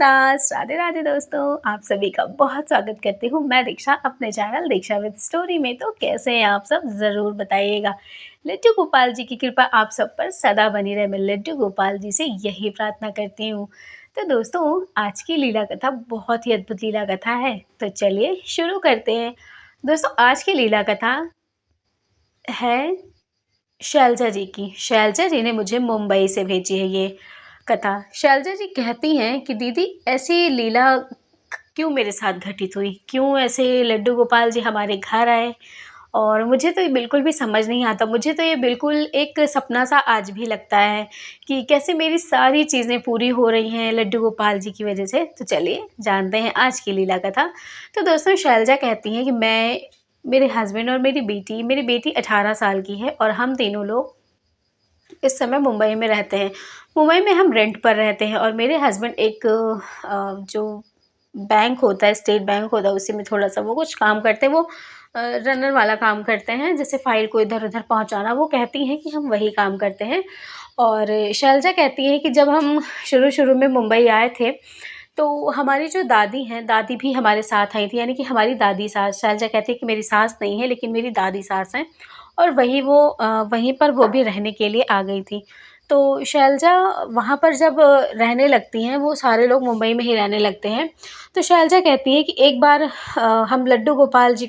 बिंदास राधे राधे दोस्तों, आप सभी का बहुत स्वागत करती हूँ मैं दीक्षा अपने चैनल दीक्षा विद स्टोरी में। तो कैसे हैं आप सब, ज़रूर बताइएगा। लड्डू गोपाल जी की कृपा आप सब पर सदा बनी रहे, मैं लड्डू गोपाल जी से यही प्रार्थना करती हूँ। तो दोस्तों, आज की लीला कथा बहुत ही अद्भुत लीला कथा है, तो चलिए शुरू करते हैं। दोस्तों, आज की लीला कथा है शैलजा जी की। शैलजा जी ने मुझे मुंबई से भेजी है ये कथा। शैलजा जी कहती हैं कि दीदी, ऐसी लीला क्यों मेरे साथ घटित हुई, क्यों ऐसे लड्डू गोपाल जी हमारे घर आए, और मुझे तो ये बिल्कुल भी समझ नहीं आता। मुझे तो ये बिल्कुल एक सपना सा आज भी लगता है कि कैसे मेरी सारी चीज़ें पूरी हो रही हैं लड्डू गोपाल जी की वजह से। तो चलिए जानते हैं आज की लीला कथा। तो दोस्तों, शैलजा कहती हैं कि मैं, मेरे हस्बैंड और मेरी बेटी 18 साल की है और हम तीनों लोग इस समय मुंबई में रहते हैं। मुंबई में हम रेंट पर रहते हैं और मेरे हस्बैंड एक जो बैंक होता है, स्टेट बैंक होता है, उसी में थोड़ा-सा वो कुछ काम करते हैं। वो रनर वाला काम करते हैं, जैसे फ़ाइल को इधर-उधर पहुँचाना। वो कहती हैं कि हम वही काम करते हैं। और शैलजा कहती हैं कि जब हम शुरू-शुरू में मुंबई आए थे, तो हमारी जो दादी हैं, दादी भी हमारे साथ आई थी, यानी कि हमारी दादी सास। शैलजा कहती है कि मेरी सास नहीं है, लेकिन मेरी दादी सास हैं, और वहीं पर वो भी रहने के लिए आ गई थी। तो शैलजा वहाँ पर जब रहने लगती हैं, वो सारे लोग मुंबई में ही रहने लगते हैं। तो शैलजा कहती है कि एक बार हम लड्डू गोपाल जी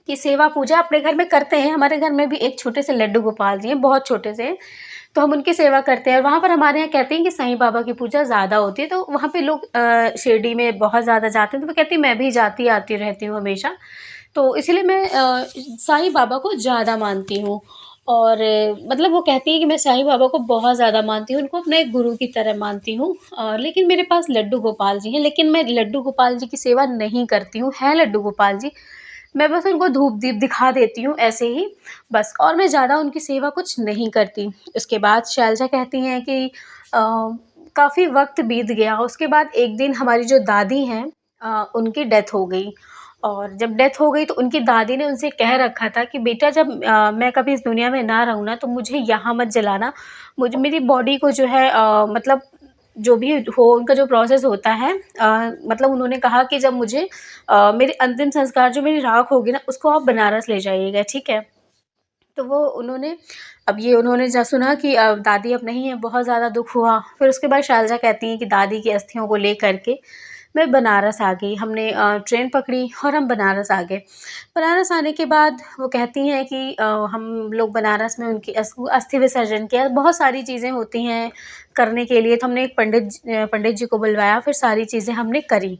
की सेवा पूजा अपने घर में करते हैं। हमारे घर में भी एक छोटे से लड्डू गोपाल जी हैं, बहुत छोटे से हैं, तो हम उनकी सेवा करते हैं। और वहाँ पर हमारे यहाँ कहते हैं कि साईं बाबा की पूजा ज़्यादा होती है, तो वहाँ पे लोग शिरडी में बहुत ज़्यादा जाते हैं। तो वो कहती है मैं भी जाती आती रहती हूँ हमेशा, तो इसीलिए मैं साईं बाबा को ज़्यादा मानती हूँ। और मतलब वो कहती है कि मैं साईं बाबा को बहुत ज़्यादा मानती हूँ, उनको अपने एक गुरु की तरह मानती हूँ। लेकिन मेरे पास लड्डू गोपाल जी हैं, लेकिन मैं लड्डू गोपाल जी की सेवा नहीं करती हूँ। हैं लड्डू गोपाल जी, मैं बस उनको धूप-दीप दिखा देती हूँ ऐसे ही, बस, और मैं ज़्यादा उनकी सेवा कुछ नहीं करती। उसके बाद शैलजा कहती हैं कि काफ़ी वक़्त बीत गया, उसके बाद एक दिन हमारी जो दादी हैं, उनकी डेथ हो गई। और जब डेथ हो गई तो उनकी दादी ने उनसे कह रखा था कि बेटा, जब मैं कभी इस दुनिया में ना रहूँ ना, तो मुझे यहाँ मत जलाना। मुझे मेरी बॉडी को जो है मतलब जो भी हो, उनका जो प्रोसेस होता है, मतलब उन्होंने कहा कि जब मुझे मेरे अंतिम संस्कार, जो मेरी राख होगी ना, उसको आप बनारस ले जाइएगा, ठीक है? तो वो उन्होंने, अब ये उन्होंने जब सुना कि दादी अब नहीं है, बहुत ज़्यादा दुःख हुआ। फिर उसके बाद शैलजा कहती हैं कि दादी की अस्थियों को लेकर के मैं बनारस आ गई। हमने ट्रेन पकड़ी और हम बनारस आ गए। बनारस आने के बाद वो कहती हैं कि हम लोग बनारस में उनकी अस्थि विसर्जन किया। बहुत सारी चीज़ें होती हैं करने के लिए, तो हमने एक पंडित जी को बुलवाया, फिर सारी चीज़ें हमने करी।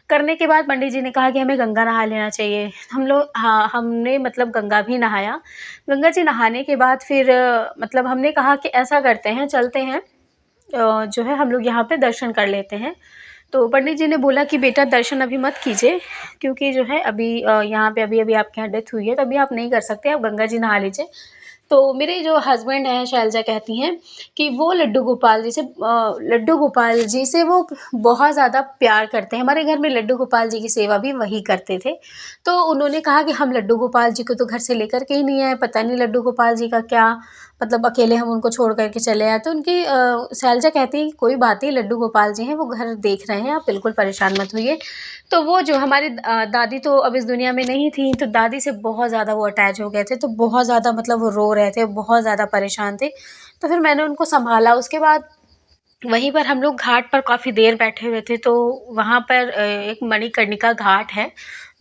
करने के बाद पंडित जी ने कहा कि हमें गंगा नहा लेना चाहिए। हम लोग, हाँ, हमने मतलब गंगा भी नहाया। गंगा जी नहाने के बाद फिर मतलब हमने कहा कि ऐसा करते हैं, चलते हैं, जो है हम लोग यहाँ पे दर्शन कर लेते हैं। तो पंडित जी ने बोला कि बेटा, दर्शन अभी मत कीजिए, क्योंकि जो है अभी यहाँ पे अभी-अभी आपके यहाँ डेथ हुई है, तो अभी आप नहीं कर सकते, आप गंगा जी नहा लीजिए। तो मेरे जो हस्बैंड हैं, शैलजा कहती हैं कि वो लड्डू गोपाल जी से वो बहुत ज़्यादा प्यार करते हैं। हमारे घर में लड्डू गोपाल जी की सेवा भी वही करते थे। तो उन्होंने कहा कि हम लड्डू गोपाल जी को तो घर से लेकर के ही नहीं आए, पता नहीं लड्डू गोपाल जी का क्या, मतलब अकेले हम उनको छोड़ कर के चले आए। तो उनकी शैलजा कहती है कि कोई बात नहीं, लड्डू गोपाल जी हैं, वो घर देख रहे हैं, आप बिल्कुल परेशान मत होइए। तो वो जो हमारी दादी तो अब इस दुनिया में नहीं थी, तो दादी से बहुत ज़्यादा वो अटैच हो गए थे, तो बहुत ज़्यादा मतलब वो रो रहे थे, बहुत ज़्यादा परेशान थे। तो फिर मैंने उनको सँभाला। उसके बाद वहीं पर हम लोग घाट पर काफ़ी देर बैठे हुए थे, तो वहाँ पर एक मणिकर्णिका घाट है।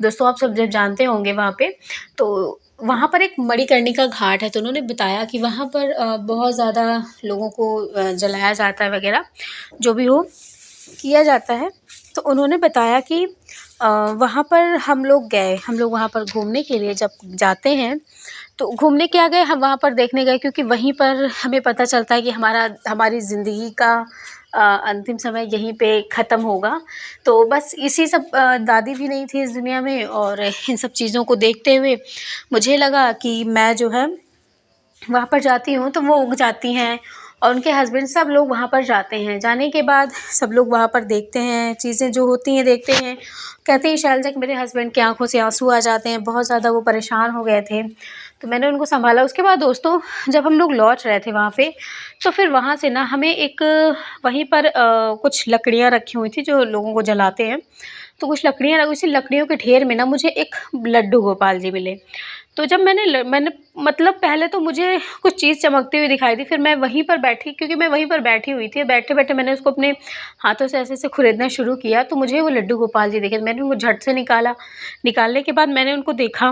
दोस्तों, आप सब जब जानते होंगे वहाँ पे, तो वहाँ पर एक मणिकर्णिका घाट है। तो उन्होंने बताया कि वहाँ पर बहुत ज़्यादा लोगों को जलाया जाता है वग़ैरह, जो भी हो, किया जाता है। तो उन्होंने बताया कि वहाँ पर हम लोग गए, हम लोग वहाँ पर घूमने के लिए जब जाते हैं, तो घूमने क्या गए, हम वहाँ पर देखने गए, क्योंकि वहीं पर हमें पता चलता है कि हमारी ज़िंदगी का अंतिम समय यहीं पे ख़त्म होगा। तो बस इसी सब, दादी भी नहीं थी इस दुनिया में, और इन सब चीज़ों को देखते हुए मुझे लगा कि मैं जो है वहाँ पर जाती हूँ, तो वो उग जाती हैं और उनके हस्बैंड, सब लोग वहाँ पर जाते हैं। जाने के बाद सब लोग वहाँ पर देखते हैं, चीज़ें जो होती हैं देखते हैं। कहती हैं शैलजा कि मेरे हस्बैंड की आँखों से आँसू आ जाते हैं, बहुत ज़्यादा वो परेशान हो गए थे। तो मैंने उनको सँभाला। उसके बाद दोस्तों जब हम लोग लौट रहे थे वहाँ पे, तो फिर वहाँ से ना हमें एक वहीं पर कुछ लकड़ियाँ रखी हुई थी जो लोगों को जलाते हैं। तो कुछ लकड़ियाँ उसी लकड़ियों के ढेर में ना मुझे एक लड्डू गोपाल जी मिले। तो जब मैंने मतलब पहले तो मुझे कुछ चीज़ चमकती हुई दिखाई दी, फिर मैं वहीं पर बैठी, क्योंकि मैं वहीं पर बैठी हुई थी। बैठे-बैठे मैंने उसको अपने हाथों से ऐसे-ऐसे खुरेदना शुरू किया, तो मुझे वो लड्डू गोपाल जी दिखे। मैंने उनको झट से निकाला। निकालने के बाद मैंने उनको देखा,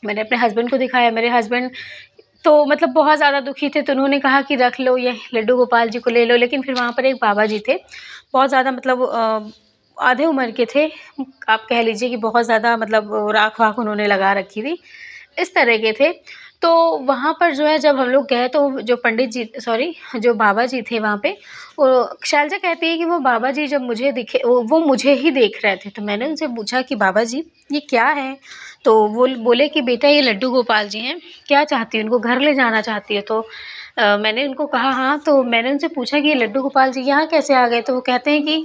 मैंने अपने हस्बैंड को दिखाया। मेरे हस्बैंड तो मतलब बहुत ज़्यादा दुखी थे, तो उन्होंने कहा कि रख लो, ये लड्डू गोपाल जी को ले लो। लेकिन फिर वहाँ पर एक बाबा जी थे, बहुत ज़्यादा मतलब आधे उम्र के थे। आप कह लीजिए कि बहुत ज़्यादा मतलब राख-वाख उन्होंने लगा रखी थी, इस तरह के थे। तो वहाँ पर जो है जब हम लोग गए, तो जो पंडित जी, सॉरी, जो बाबा जी थे वहाँ पे, वो शैलजा कहती है कि वो बाबा जी जब मुझे दिखे, वो मुझे ही देख रहे थे। तो मैंने उनसे पूछा कि बाबा जी ये क्या है? तो वो बोले कि बेटा ये लड्डू गोपाल जी हैं, क्या चाहती हो? इनको घर ले जाना चाहती हो? तो मैंने उनको कहा हाँ। तो मैंने उनसे पूछा कि ये लड्डू गोपाल जी यहाँ कैसे आ गए? तो वो कहते हैं कि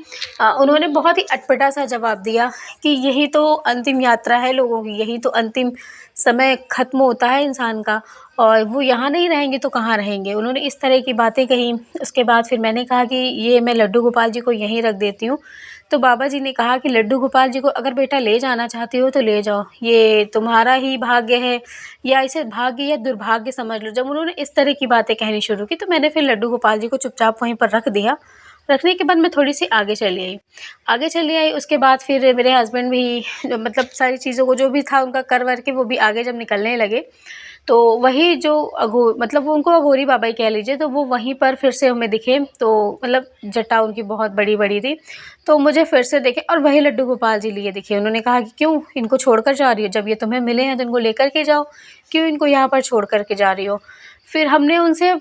उन्होंने बहुत ही अटपटा-सा जवाब दिया कि यही तो अंतिम यात्रा है लोगों की, यही तो अंतिम समय ख़त्म होता है इंसान का, और वो यहाँ नहीं रहेंगे तो कहाँ रहेंगे? उन्होंने इस तरह की बातें कहीं। उसके बाद फिर मैंने कहा कि ये मैं लड्डू गोपाल जी को यहीं रख देती हूँ। तो बाबा जी ने कहा कि लड्डू गोपाल जी को अगर बेटा ले जाना चाहती हो तो ले जाओ, ये तुम्हारा ही भाग्य है, या इसे भाग्य या दुर्भाग्य समझ लो। जब उन्होंने इस तरह की बातें कहनी शुरू की, तो मैंने फिर लड्डू गोपाल जी को चुपचाप वहीं पर रख दिया। रखने के बाद मैं थोड़ी-सी आगे चली आई। उसके बाद फिर मेरे हस्बैंड भी मतलब सारी चीज़ों को जो भी था उनका कर-वर के वो भी आगे जब निकलने लगे, तो वही जो मतलब वो उनको अघोरी बाबा ही कह लीजिए, तो वो वहीं पर फिर से हमें दिखे। तो मतलब जटा उनकी बहुत बड़ी-बड़ी थी, तो मुझे फिर से दिखे और वही लड्डू गोपाल जी लिए दिखे। उन्होंने कहा कि क्यों इनको छोड़कर जा रही हो? जब ये तुम्हें मिले हैं तो इनको लेकर के जाओ, क्यों इनको यहाँ पर छोड़ कर के जा रही हो? फिर हमने उनसे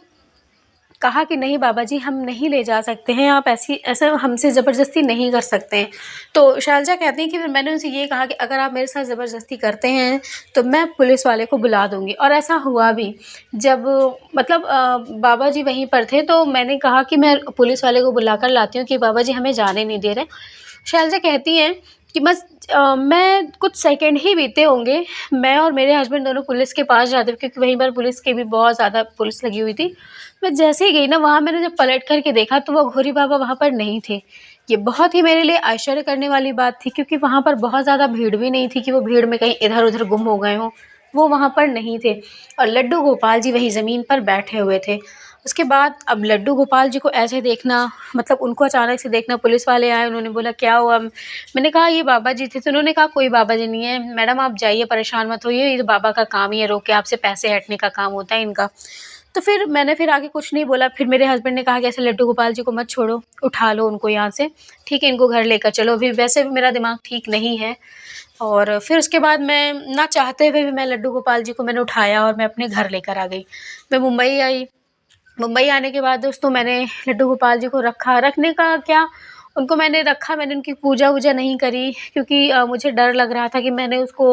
कहा कि नहीं बाबा जी, हम नहीं ले जा सकते हैं, आप ऐसा हमसे ज़बरदस्ती नहीं कर सकते हैं। तो शैलजा कहती हैं कि फिर मैंने उनसे ये कहा कि अगर आप मेरे साथ ज़बरदस्ती करते हैं तो मैं पुलिस वाले को बुला दूँगी, और ऐसा हुआ भी। जब मतलब बाबा जी वहीं पर थे, तो मैंने कहा कि मैं पुलिस वाले को बुला कर लाती हूँ कि बाबा जी हमें जाने नहीं दे रहे। शैलजा कहती हैं कि बस मैं कुछ सेकंड ही बीते होंगे, मैं और मेरे हस्बैंड दोनों पुलिस के पास जाते, क्योंकि वहीं पर पुलिस की भी बहुत ज़्यादा पुलिस लगी हुई थी। मैं जैसे ही गई ना वहाँ, मैंने जब पलट कर के देखा तो वो घोरी बाबा वहाँ पर नहीं थे। ये बहुत ही मेरे लिए आश्चर्य करने वाली बात थी, क्योंकि वहाँ पर बहुत ज़्यादा भीड़ भी नहीं थी कि वो भीड़ में कहीं इधर-उधर गुम हो गए हों, वो वहाँ पर नहीं थे, और लड्डू गोपाल जी वहीं ज़मीन पर बैठे हुए थे। उसके बाद अब लड्डू गोपाल जी को ऐसे देखना, मतलब उनको अचानक से देखना, पुलिस वाले आए, उन्होंने बोला क्या हुआ? मैंने कहा ये बाबा जी थे। तो उन्होंने कहा कोई बाबा जी नहीं है मैडम, आप जाइए, परेशान मत होइए, ये तो बाबा का काम ही है, रोक के आपसे पैसे हटने का काम होता है इनका। तो फिर मैंने फिर आगे कुछ नहीं बोला। फिर मेरे हस्बैंड ने कहा कि ऐसे लड्डू गोपाल जी को मत छोड़ो, उठा लो उनको यहाँ से, ठीक है, इनको घर लेकर चलो। अभी वैसे भी मेरा दिमाग ठीक नहीं है। और फिर उसके बाद मैं ना चाहते हुए भी मैं लड्डू गोपाल जी को मैंने उठाया और मैं अपने घर लेकर आ गई। मैं मुंबई आई। मुंबई आने के बाद दोस्तों मैंने लड्डू गोपाल जी को रखा। रखने का क्या, उनको मैंने रखा, मैंने उनकी पूजा-वूजा नहीं करी, क्योंकि मुझे डर लग रहा था कि मैंने उसको,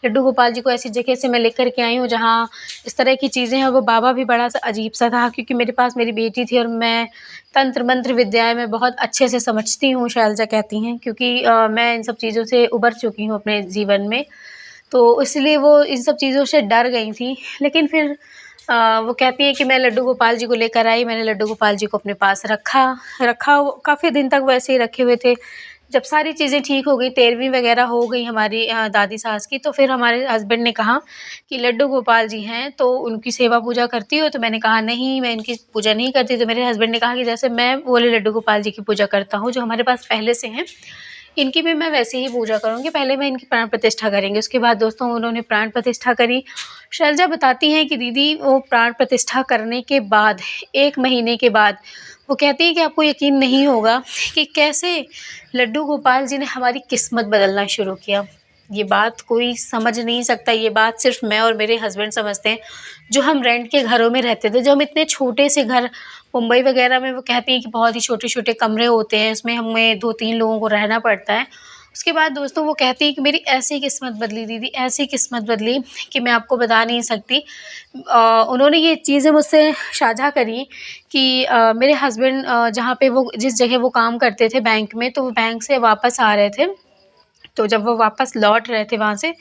लड्डू गोपाल जी को ऐसी जगह से मैं लेकर के आई हूँ जहाँ इस तरह की चीज़ें हैं। वो बाबा भी बड़ा-सा अजीब-सा था, क्योंकि मेरे पास मेरी बेटी थी और मैं तंत्र-मंत्र विद्याएँ मैं बहुत अच्छे से समझती हूँ, शैलजा कहती हैं, क्योंकि मैं इन सब चीज़ों से उबर चुकी हूँ अपने जीवन में। तो इसलिए वो इन सब चीज़ों से डर गई थी। लेकिन फिर वो कहती हैं कि मैं लड्डू गोपाल जी को लेकर आई, मैंने लड्डू गोपाल जी को अपने पास रखा। वो काफ़ी दिन तक वैसे ही रखे हुए थे। जब सारी चीज़ें ठीक हो गई, तेरहवीं वग़ैरह हो गई हमारी दादी सास की, तो फिर हमारे हस्बैंड ने कहा कि लड्डू गोपाल जी हैं, तो उनकी सेवा पूजा करती हो? तो मैंने कहा नहीं, मैं इनकी पूजा नहीं करती। तो मेरे हस्बैंड ने कहा कि जैसे मैं वो वाले लड्डू गोपाल जी की पूजा करता हूँ, जो हमारे पास पहले से हैं, इनकी भी मैं वैसे ही पूजा करूँगी। पहले मैं इनकी प्राण प्रतिष्ठा करेंगे। उसके बाद दोस्तों उन्होंने प्राण प्रतिष्ठा करी। शैलजा बताती हैं कि दीदी वो प्राण प्रतिष्ठा करने के बाद 1 महीने के बाद वो कहती हैं कि आपको यकीन नहीं होगा कि कैसे लड्डू गोपाल जी ने हमारी किस्मत बदलना शुरू किया। ये बात कोई समझ नहीं सकता, ये बात सिर्फ़ मैं और मेरे हस्बैंड समझते हैं, जो हम रेंट के घरों में रहते थे। जो हम इतने छोटे से घर मुंबई वग़ैरह में, वो कहती हैं कि बहुत ही छोटे-छोटे कमरे होते हैं, उसमें हमें 2-3 लोगों को रहना पड़ता है। उसके बाद दोस्तों वो कहती हैं कि मेरी ऐसी किस्मत बदली दीदी, ऐसी किस्मत बदली कि मैं आपको बता नहीं सकती। उन्होंने ये चीज़ें मुझसे साझा करी कि मेरे हस्बैंड जहाँ पे वो जिस जगह वो काम करते थे बैंक में, तो वो बैंक से वापस आ रहे थे। तो जब वो वापस लौट रहे थे वहाँ से,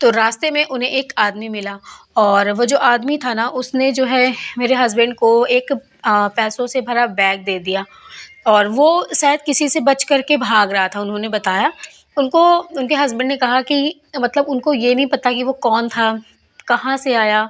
तो रास्ते में उन्हें एक आदमी मिला और वो जो आदमी था ना, उसने जो है मेरे हस्बैंड को एक पैसों से भरा बैग दे दिया और वो शायद किसी से बच कर के भाग रहा था, उन्होंने बताया। उनको उनके हस्बैंड ने कहा कि मतलब उनको ये नहीं पता कि वो कौन था, कहाँ से आया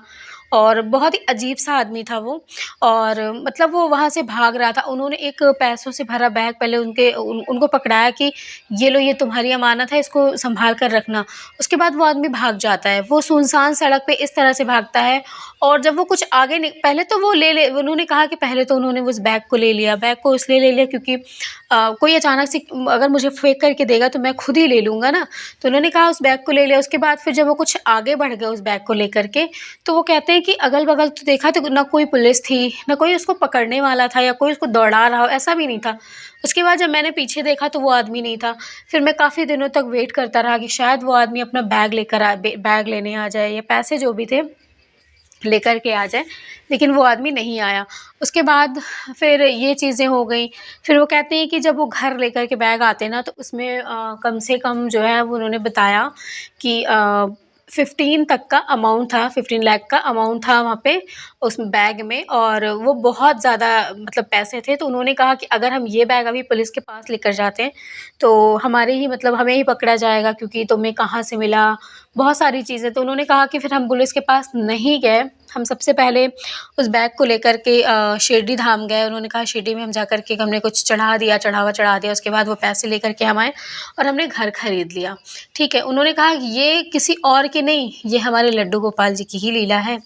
और बहुत ही अजीब-सा आदमी था वो और मतलब वो वहाँ से भाग रहा था। उन्होंने एक पैसों से भरा बैग पहले उनको पकड़ाया कि ये लो, ये तुम्हारी अमानत है, इसको सँभाल कर रखना। उसके बाद वो आदमी भाग जाता है। वो सुनसान सड़क पे इस तरह से भागता है और जब वो कुछ आगे नि पहले तो वो ले ले उन्होंने कहा कि पहले तो उन्होंने उस बैग को ले लिया। बैग को इसलिए ले लिया क्योंकि कोई अचानक से अगर मुझे फेंक करके देगा तो मैं खुद ही ले लूँगा ना। तो उन्होंने कहा उस बैग को ले लिया। उसके बाद फिर जब वो कुछ आगे बढ़ गए उस बैग को लेकर के, तो वो कहते हैं कि अगल-बगल तो देखा तो ना कोई पुलिस थी, ना कोई उसको पकड़ने वाला था या कोई उसको दौड़ा रहा हो, ऐसा भी नहीं था। उसके बाद जब मैंने पीछे देखा तो वो आदमी नहीं था। फिर मैं काफ़ी दिनों तक वेट करता रहा कि शायद वो आदमी अपना बैग लेने आ जाए या पैसे जो भी थे लेकर के आ जाए, लेकिन वो आदमी नहीं आया। उसके बाद फिर ये चीज़ें हो गई। फिर वो कहते हैं कि जब वो घर लेकर के बैग आते हैं ना, तो उसमें कम से कम जो है वो उन्होंने बताया कि 15 तक का अमाउंट था, 15 लाख का अमाउंट था वहाँ पे उस बैग में और वो बहुत ज़्यादा मतलब पैसे थे। तो उन्होंने कहा कि अगर हम ये बैग अभी पुलिस के पास लेकर जाते हैं, तो हमारे ही मतलब हमें ही पकड़ा जाएगा क्योंकि तुम्हें कहाँ से मिला, बहुत सारी चीज़ें। तो उन्होंने कहा कि फिर हम पुलिस के पास नहीं गए। हम सबसे पहले उस बैग को लेकर के शिरडी धाम गए। उन्होंने कहा शिरडी में हम जाकर के हमने कुछ चढ़ा दिया, चढ़ावा चढ़ा दिया। उसके बाद वो पैसे लेकर के हम आए और हमने घर खरीद लिया। ठीक है, उन्होंने कहा ये किसी और की नहीं, ये हमारे लड्डू गोपाल जी की ही लीला है।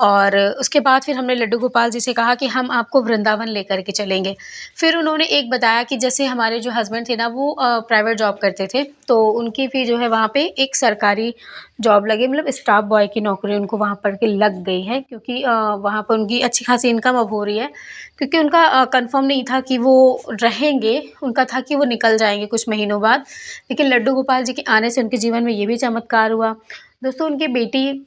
और उसके बाद फिर हमने लड्डू गोपाल जी से कहा कि हम आपको वृंदावन लेकर के चलेंगे। फिर उन्होंने एक बताया कि जैसे हमारे जो हस्बैंड थे ना वो प्राइवेट जॉब करते थे, तो उनकी भी जो है वहाँ पे एक सरकारी जॉब लगी, मतलब स्टाफ बॉय की नौकरी उनको वहाँ पर के लग गई है क्योंकि वहाँ पर उनकी अच्छी खासी इनकम अब हो रही है। क्योंकि उनका कन्फर्म नहीं था कि वो रहेंगे, उनका था कि वो निकल जाएँगे कुछ महीनों बाद। लेकिन लड्डू गोपाल जी के आने से उनके जीवन में ये भी चमत्कार हुआ। दोस्तों उनकी बेटी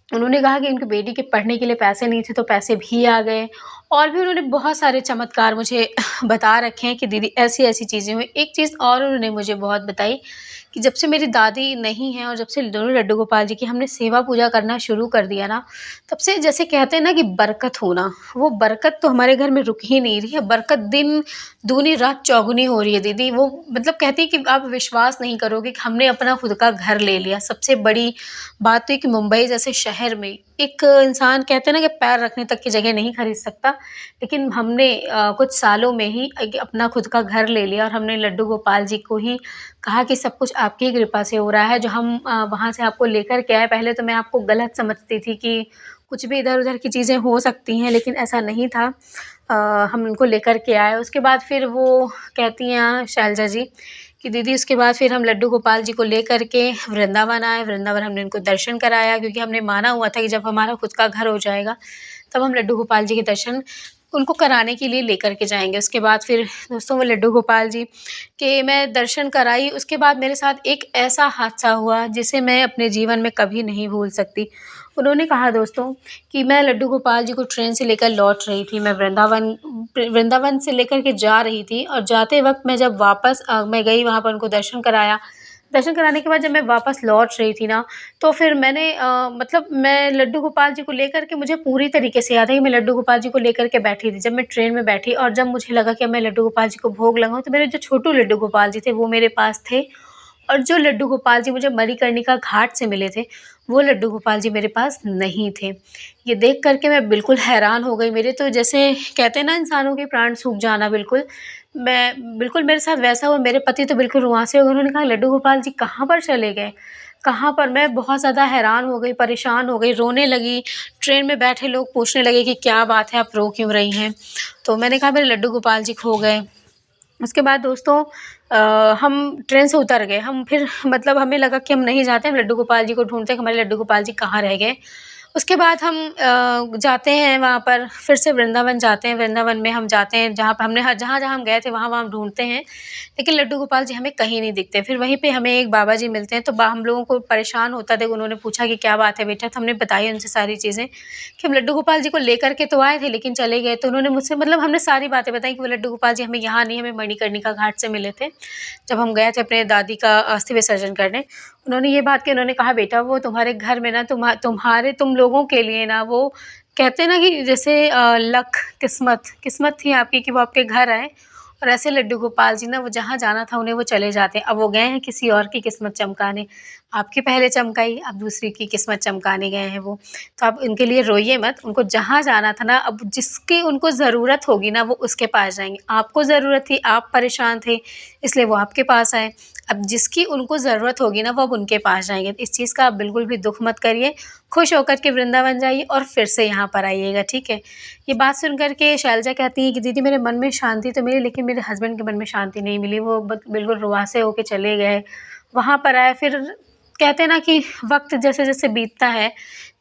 उन्होंने कहा कि उनकी बेटी के पढ़ने के लिए पैसे नहीं थे, तो पैसे भी आ गए और भी उन्होंने बहुत सारे चमत्कार मुझे बता रखे हैं कि दीदी ऐसी-ऐसी चीज़ें हुई। एक चीज़ और उन्होंने मुझे बहुत बताई कि जब से मेरी दादी नहीं है और जब से दोनों लड्डू गोपाल जी की हमने सेवा पूजा करना शुरू कर दिया ना, तब से जैसे कहते हैं ना कि बरकत होना, वो बरकत तो हमारे घर में रुक ही नहीं रही है। बरकत दिन दूनी रात चौगुनी हो रही है दीदी। वो मतलब कहती है कि आप विश्वास नहीं करोगे कि हमने अपना खुद का घर ले लिया। सबसे बड़ी बात तो ये कि मुंबई जैसे शहर में एक इंसान कहते हैं ना कि पैर रखने तक की जगह नहीं खरीद सकता, लेकिन हमने कुछ सालों में ही एक अपना खुद का घर ले लिया और हमने लड्डू गोपाल जी को ही कहा कि सब कुछ आपकी कृपा से हो रहा है। जो हम वहाँ से आपको लेकर के आए, पहले तो मैं आपको गलत समझती थी कि कुछ भी इधर-उधर की चीज़ें हो सकती हैं, लेकिन ऐसा नहीं था। हम उनको लेकर के आए। उसके बाद फिर वो कहती हैं शैलजा जी कि दीदी उसके बाद फिर हम लड्डू गोपाल जी को लेकर के वृंदावन आए। वृंदावन हमने उनको दर्शन कराया क्योंकि हमने माना हुआ था कि जब हमारा खुद का घर हो जाएगा, तब हम लड्डू गोपाल जी के दर्शन उनको कराने के लिए लेकर के जाएँगे। उसके बाद फिर दोस्तों वो लड्डू गोपाल जी के मैं दर्शन कराई, उसके बाद मेरे साथ एक ऐसा हादसा हुआ जिसे मैं अपने जीवन में कभी नहीं भूल सकती। उन्होंने कहा दोस्तों कि मैं लड्डू गोपाल जी को ट्रेन से लेकर लौट रही थी। मैं वृंदावन से लेकर के जा रही थी और जाते वक़्त मैं जब वापस मैं गई वहाँ पर उनको दर्शन कराया। दर्शन कराने के बाद जब मैं वापस लौट रही थी ना, तो फिर मैंने मतलब मैं लड्डू गोपाल जी को लेकर के मुझे पूरी तरीके से याद है कि मैं लड्डू गोपाल जी को लेकर के बैठी थी। जब मैं ट्रेन में बैठी और जब मुझे लगा कि अब मैं लड्डू गोपाल जी को भोग लगाऊँ, तो मेरे जो छोटू लड्डू गोपाल जी थे, वो मेरे पास थे और जो लड्डू गोपाल जी मुझे मणिकर्णिका घाट से मिले थे, वो लड्डू गोपाल जी मेरे पास नहीं थे। ये देख कर के मैं बिल्कुल हैरान हो गई। मेरे तो जैसे कहते हैं ना इंसानों के प्राण सूख जाना बिल्कुल, मैं बिल्कुल मेरे साथ वैसा हुआ। मेरे पति तो बिल्कुल रुआँसे हो गए। उन्होंने कहा लड्डू गोपाल जी कहाँ पर चले गए? कहाँ पर? मैं बहुत ज़्यादा हैरान हो गई, परेशान हो गई, रोने लगी। ट्रेन में बैठे लोग पूछने लगे कि क्या बात है, आप रो क्यों रही हैं? तो मैंने कहा मेरे लड्डू गोपाल जी खो गए। उसके बाद दोस्तों हम ट्रेन से उतर गए। हम फिर मतलब हमें लगा कि हम नहीं जाते, हम लड्डू गोपाल जी को ढूँढते हैं कि हमारे लड्डू गोपाल जी कहाँ रह गए। उसके बाद हम जाते हैं वहाँ पर, फिर से वृंदावन जाते हैं। वृंदावन में हम जाते हैं जहाँ पे हमने जहाँ-जहाँ हम गए थे वहाँ-वहाँ हम ढूँढते हैं, लेकिन लड्डू गोपाल जी हमें कहीं नहीं दिखते। फिर वहीं पे हमें एक बाबा जी मिलते हैं, तो हम लोगों को परेशान होता देख उन्होंने पूछा कि क्या बात है बेटा? तो हमने बताई उनसे सारी चीज़ें कि हम लड्डू गोपाल जी को लेकर के तो आए थे लेकिन चले गए। तो उन्होंने मुझसे मतलब हमने सारी बातें बताई कि वो लड्डू गोपाल जी हमें यहाँ नहीं, हमें मणिकर्णिका घाट से मिले थे। जब हम गए थे अपने दादी का अस्थि विसर्जन करने, उन्होंने ये बात की, उन्होंने कहा बेटा वो तुम्हारे घर में ना तुम लोगों के लिए ना वो कहते हैं ना कि जैसे लक किस्मत थी आपकी कि वो आपके घर आए, और ऐसे लड्डू गोपाल जी ना वो जहाँ जाना था उन्हें वो चले जाते हैं। अब वो गए हैं किसी और की किस्मत चमकाने, आपकी पहले चमकाई, अब दूसरी की किस्मत चमकाने गए हैं वो। तो आप उनके लिए रोइए मत, उनको जहाँ जाना था ना, अब जिसकी उनको ज़रूरत होगी ना वो उसके पास जाएँगे। आपको ज़रूरत थी, आप परेशान थे, इसलिए वो आपके पास आए। अब जिसकी उनको ज़रूरत होगी ना वो अब उनके पास जाएँगे। इस चीज़ का आप बिल्कुल भी दुःख मत करिए, खुश होकर के वृंदावन जाइए और फिर से यहाँ पर आइएगा, ठीक है? ये बात सुन कर के शैलजा कहती हैं कि दीदी मेरे मन में शांति तो मिली, लेकिन मेरे हस्बैंड के मन में शांति नहीं मिली। वो बिल्कुल रुआँसे होके चले गए। वहाँ पर आए, फिर कहते हैं ना कि वक़्त जैसे-जैसे बीतता है,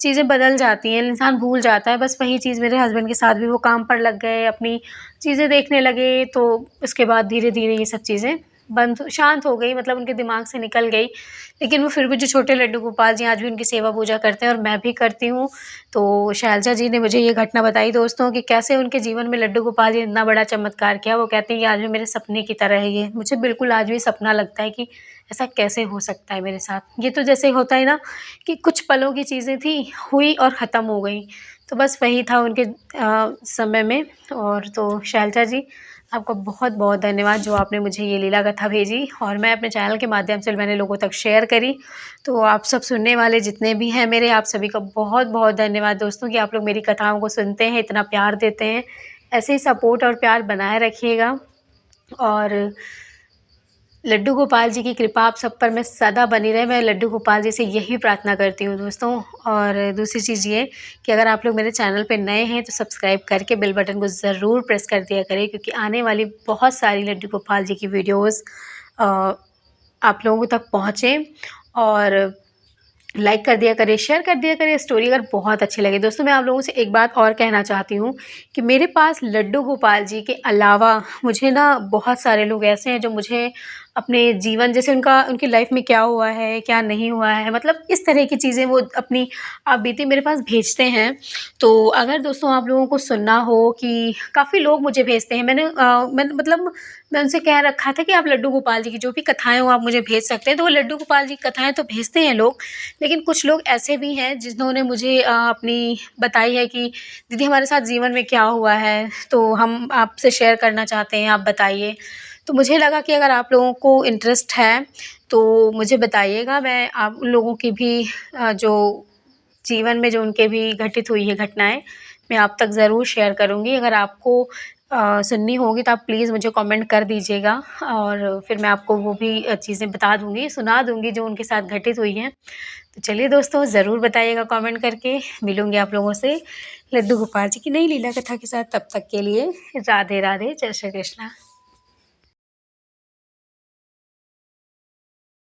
चीज़ें बदल जाती हैं, इंसान भूल जाता है। बस वही चीज़ मेरे हस्बैंड के साथ भी, वो काम पर लग गए, अपनी चीज़ें देखने लगे, तो उसके बाद धीरे-धीरे ये सब चीज़ें शांत हो गई, मतलब उनके दिमाग से निकल गई। लेकिन वो फिर भी जो छोटे लड्डू गोपाल जी आज भी उनकी सेवा पूजा करते हैं और मैं भी करती हूँ। तो शैलजा जी ने मुझे ये घटना बताई दोस्तों कि कैसे उनके जीवन में लड्डू गोपाल जी ने इतना बड़ा चमत्कार किया। वो कहते हैं कि आज भी मेरे सपने की तरह है ये। मुझे बिल्कुल आज भी सपना लगता है कि ऐसा कैसे हो सकता है मेरे साथ। ये तो जैसे होता है ना कि कुछ पलों की चीज़ें थी, हुई और ख़त्म हो गई। तो बस वही था उनके समय में। और तो शैलजा जी, आपका बहुत-बहुत धन्यवाद जो आपने मुझे ये लीला कथा भेजी और मैं अपने चैनल के माध्यम से मैंने लोगों तक शेयर करी। तो आप सब सुनने वाले जितने भी हैं मेरे, आप सभी का बहुत-बहुत धन्यवाद दोस्तों कि आप लोग मेरी कथाओं को सुनते हैं, इतना प्यार देते हैं। ऐसे ही सपोर्ट और प्यार बनाए रखिएगा। और लड्डू गोपाल जी की कृपा आप सब पर मैं सदा बनी रहे, मैं लड्डू गोपाल जी से यही प्रार्थना करती हूँ दोस्तों। और दूसरी चीज़ ये कि अगर आप लोग मेरे चैनल पे नए हैं तो सब्सक्राइब करके बेल बटन को ज़रूर प्रेस कर दिया करें, क्योंकि आने वाली बहुत सारी लड्डू गोपाल जी की वीडियोज़ आप लोगों तक पहुँचे। और लाइक कर दिया करें, शेयर कर दिया करें स्टोरी अगर बहुत अच्छी लगे। दोस्तों मैं आप लोगों से एक बात और कहना चाहती हूँ कि मेरे पास लड्डू गोपाल जी के अलावा मुझे ना बहुत सारे लोग ऐसे हैं जो मुझे अपने जीवन, जैसे उनकी लाइफ में क्या हुआ है, क्या नहीं हुआ है, मतलब इस तरह की चीज़ें वो अपनी बीती मेरे पास भेजते हैं। तो अगर दोस्तों आप लोगों को सुनना हो कि काफ़ी लोग मुझे भेजते हैं, मैंने मतलब मैं उनसे कह रखा था कि आप लड्डू गोपाल जी की जो भी कथाएँ हो आप मुझे भेज सकते हैं। तो वो लड्डू गोपाल जी की कथाएँ तो भेजते हैं लोग, लेकिन कुछ लोग ऐसे भी हैं जिन्होंने मुझे अपनी बताई है कि दीदी हमारे साथ जीवन में क्या हुआ है, तो हम आपसे शेयर करना चाहते हैं, आप बताइए। तो मुझे लगा कि अगर आप लोगों को इंटरेस्ट है तो मुझे बताइएगा, मैं आप उन लोगों की भी जो जीवन में जो उनके भी घटित हुई है घटनाएँ, मैं आप तक ज़रूर शेयर करूँगी। अगर आपको सुननी होगी तो आप प्लीज़ मुझे कमेंट कर दीजिएगा और फिर मैं आपको वो भी चीज़ें बता दूँगी, सुना दूँगी जो उनके साथ घटित हुई हैं। तो चलिए दोस्तों, ज़रूर बताइएगा कमेंट करके। मिलूँगी आप लोगों से लड्डू गोपाल जी की नई लीला कथा के साथ। तब तक के लिए राधे राधे, जय श्री कृष्णा।